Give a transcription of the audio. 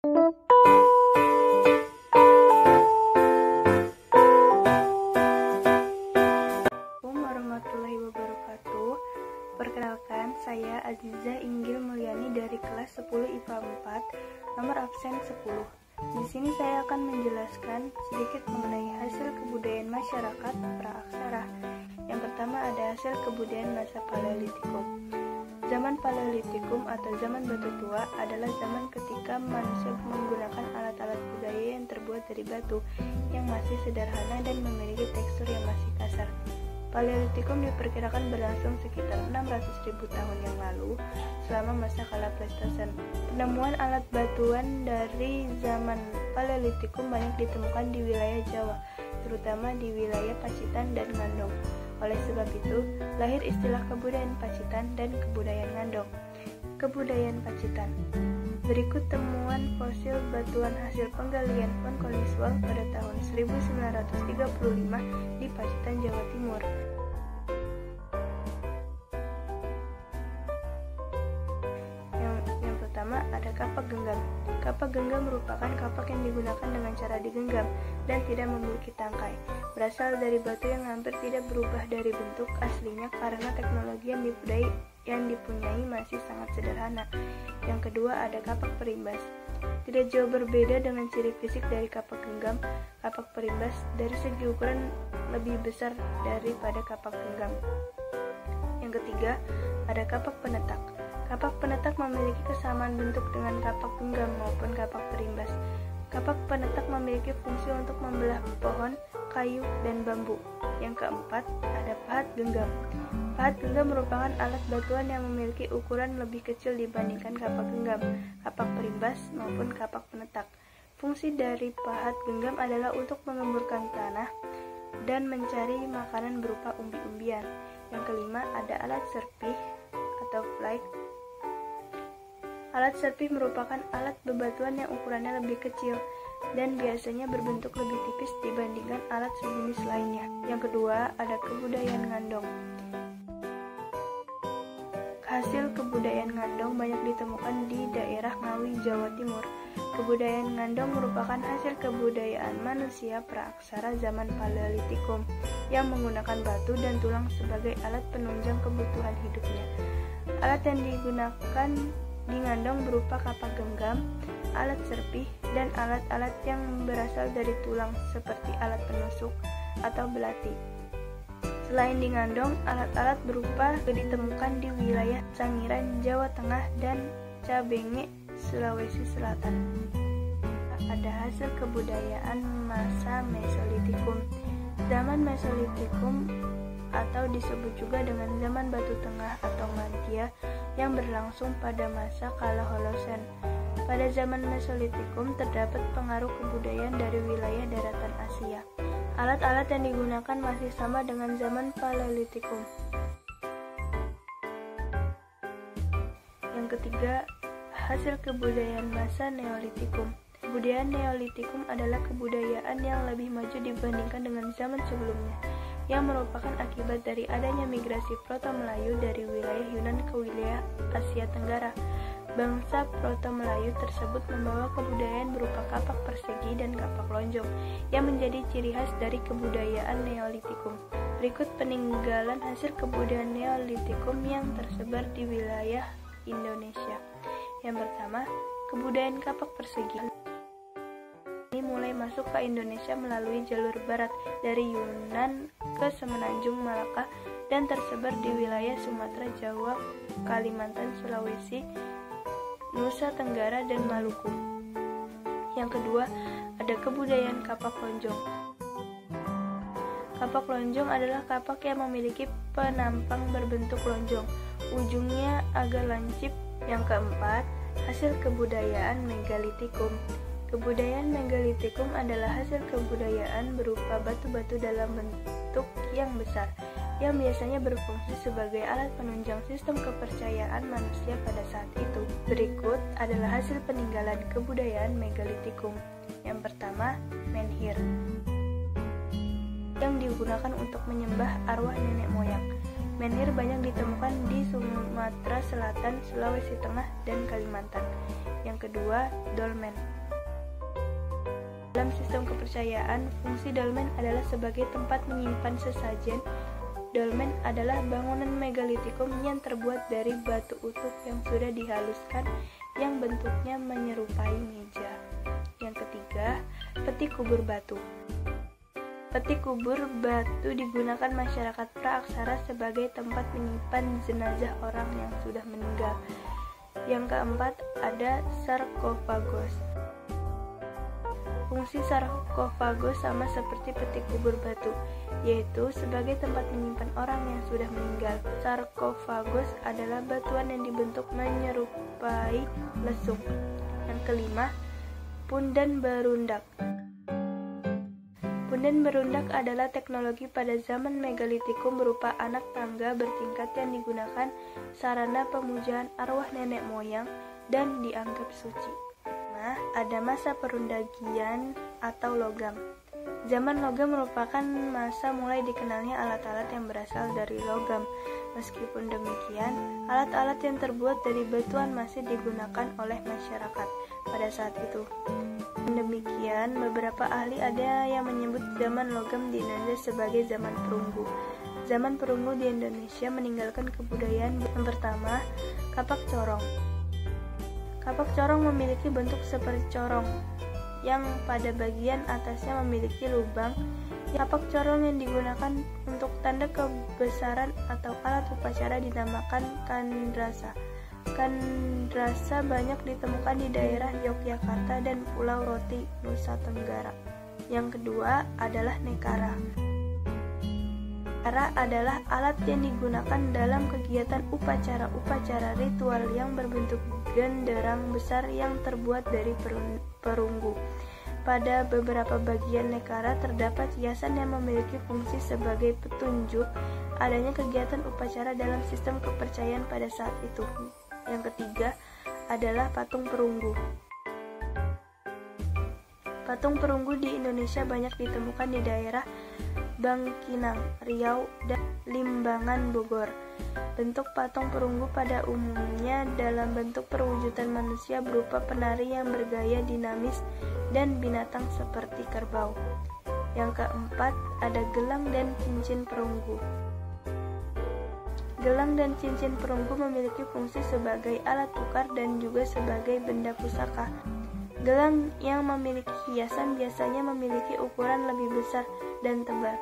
Warahmatullahi wabarakatuh. Perkenalkan, saya Aziza Inggil Mulyani dari kelas 10 IPA 4, nomor absen 10. Di sini saya akan menjelaskan sedikit mengenai hasil kebudayaan masyarakat praaksara. Yang pertama ada hasil kebudayaan masa Paleolitikum. Zaman Paleolitikum atau zaman batu tua adalah zaman ketika manusia menggunakan alat-alat budaya yang terbuat dari batu yang masih sederhana dan memiliki tekstur yang masih kasar. Paleolitikum diperkirakan berlangsung sekitar 600.000 tahun yang lalu selama masa kala Pleistosen. Penemuan alat batuan dari zaman Paleolitikum banyak ditemukan di wilayah Jawa, terutama di wilayah Pacitan dan Ngandong. Oleh sebab itu, lahir istilah kebudayaan Pacitan dan kebudayaan Ngandong. Kebudayaan Pacitan. Berikut temuan fosil batuan hasil penggalian Ponkoliswal pada tahun 1935 di Pacitan, Jawa Timur. Yang pertama ada kapak genggam. Kapak genggam merupakan kapak yang digunakan dengan cara digenggam dan tidak memiliki tangkai. Berasal dari batu yang hampir tidak berubah dari bentuk aslinya karena teknologi yang dipunyai masih sangat sederhana. Yang kedua ada kapak perimbas. Tidak jauh berbeda dengan ciri fisik dari kapak genggam, kapak perimbas dari segi ukuran lebih besar daripada kapak genggam. Yang ketiga ada kapak penetak. Kapak penetak memiliki kesamaan bentuk dengan kapak genggam maupun kapak perimbas. Kapak penetak memiliki fungsi untuk membelah pohon, kayu, dan bambu. Yang keempat, ada pahat genggam. Pahat genggam merupakan alat batuan yang memiliki ukuran lebih kecil dibandingkan kapak genggam, kapak perimbas, maupun kapak penetak. Fungsi dari pahat genggam adalah untuk mengemburkan tanah dan mencari makanan berupa umbi-umbian. Yang kelima, ada alat serpih atau flake. Alat serpih merupakan alat bebatuan yang ukurannya lebih kecil dan biasanya berbentuk lebih tipis dibandingkan alat sejenis lainnya. Yang kedua, ada kebudayaan Ngandong. Hasil kebudayaan Ngandong banyak ditemukan di daerah Ngawi, Jawa Timur. Kebudayaan Ngandong merupakan hasil kebudayaan manusia praaksara zaman Paleolitikum yang menggunakan batu dan tulang sebagai alat penunjang kebutuhan hidupnya. Alat yang digunakan di Ngandong berupa kapak genggam, alat serpih, dan alat-alat yang berasal dari tulang seperti alat penusuk atau belati. Selain di Ngandong, alat-alat berupa ditemukan di wilayah Sangiran, Jawa Tengah, dan Cabenge, Sulawesi Selatan. Ada hasil kebudayaan masa Mesolitikum. Zaman Mesolitikum atau disebut juga dengan zaman Batu Tengah atau Mantia yang berlangsung pada masa kala Holosen. Pada zaman Mesolitikum terdapat pengaruh kebudayaan dari wilayah daratan Asia. Alat-alat yang digunakan masih sama dengan zaman Paleolitikum. Yang ketiga, hasil kebudayaan masa Neolitikum. Kebudayaan Neolitikum adalah kebudayaan yang lebih maju dibandingkan dengan zaman sebelumnya, yang merupakan akibat dari adanya migrasi Proto-Melayu dari wilayah Yunan ke wilayah Asia Tenggara. Bangsa Proto-Melayu tersebut membawa kebudayaan berupa kapak persegi dan kapak lonjong yang menjadi ciri khas dari kebudayaan Neolitikum. Berikut peninggalan hasil kebudayaan Neolitikum yang tersebar di wilayah Indonesia. Yang pertama, kebudayaan kapak persegi. Ini mulai masuk ke Indonesia melalui jalur barat dari Yunan ke Semenanjung Malaka dan tersebar di wilayah Sumatera, Jawa, Kalimantan, Sulawesi, Nusa Tenggara, dan Maluku. Yang kedua, ada kebudayaan kapak lonjong. Kapak lonjong adalah kapak yang memiliki penampang berbentuk lonjong, ujungnya agak lancip. Yang keempat, hasil kebudayaan Megalitikum. Kebudayaan Megalitikum adalah hasil kebudayaan berupa batu-batu dalam bentuk yang besar, yang biasanya berfungsi sebagai alat penunjang sistem kepercayaan manusia pada saat itu. Berikut adalah hasil peninggalan kebudayaan Megalitikum. Yang pertama, menhir, yang digunakan untuk menyembah arwah nenek moyang. Menhir banyak ditemukan di Sumatera Selatan, Sulawesi Tengah, dan Kalimantan. Yang kedua, dolmen. Dalam sistem kepercayaan, fungsi dolmen adalah sebagai tempat menyimpan sesajen. Dolmen adalah bangunan megalitikum yang terbuat dari batu utuh yang sudah dihaluskan yang bentuknya menyerupai meja. Yang ketiga, peti kubur batu. Peti kubur batu digunakan masyarakat praaksara sebagai tempat menyimpan jenazah orang yang sudah meninggal. Yang keempat, ada sarkofagos. Fungsi sarkofagos sama seperti peti kubur batu, yaitu sebagai tempat menyimpan orang yang sudah meninggal. Sarkofagos adalah batuan yang dibentuk menyerupai lesung. Yang kelima, pundan berundak. Pundan berundak adalah teknologi pada zaman megalitikum berupa anak tangga bertingkat yang digunakan sarana pemujaan arwah nenek moyang dan dianggap suci. Ada masa perundagian atau logam. Zaman logam merupakan masa mulai dikenalnya alat-alat yang berasal dari logam. Meskipun demikian, alat-alat yang terbuat dari batuan masih digunakan oleh masyarakat pada saat itu. Demikian, beberapa ahli ada yang menyebut zaman logam di Indonesia sebagai zaman perunggu. Zaman perunggu di Indonesia meninggalkan kebudayaan yang pertama, kapak corong. Kapak corong memiliki bentuk seperti corong, yang pada bagian atasnya memiliki lubang. Kapak corong yang digunakan untuk tanda kebesaran atau alat upacara dinamakan kandrasa. Kandrasa banyak ditemukan di daerah Yogyakarta dan Pulau Roti, Nusa Tenggara. Yang kedua adalah nekara. Nekara adalah alat yang digunakan dalam kegiatan upacara-upacara ritual yang berbentuk genderang besar yang terbuat dari perunggu. Pada beberapa bagian nekara terdapat hiasan yang memiliki fungsi sebagai petunjuk adanya kegiatan upacara dalam sistem kepercayaan pada saat itu. Yang ketiga adalah patung perunggu. Patung perunggu di Indonesia banyak ditemukan di daerah Bangkinang, Riau, dan Limbangan, Bogor. Bentuk patung perunggu pada umumnya dalam bentuk perwujudan manusia berupa penari yang bergaya dinamis dan binatang seperti kerbau. Yang keempat, ada gelang dan cincin perunggu. Gelang dan cincin perunggu memiliki fungsi sebagai alat tukar dan juga sebagai benda pusaka. Gelang yang memiliki hiasan biasanya memiliki ukuran lebih besar dan tebal.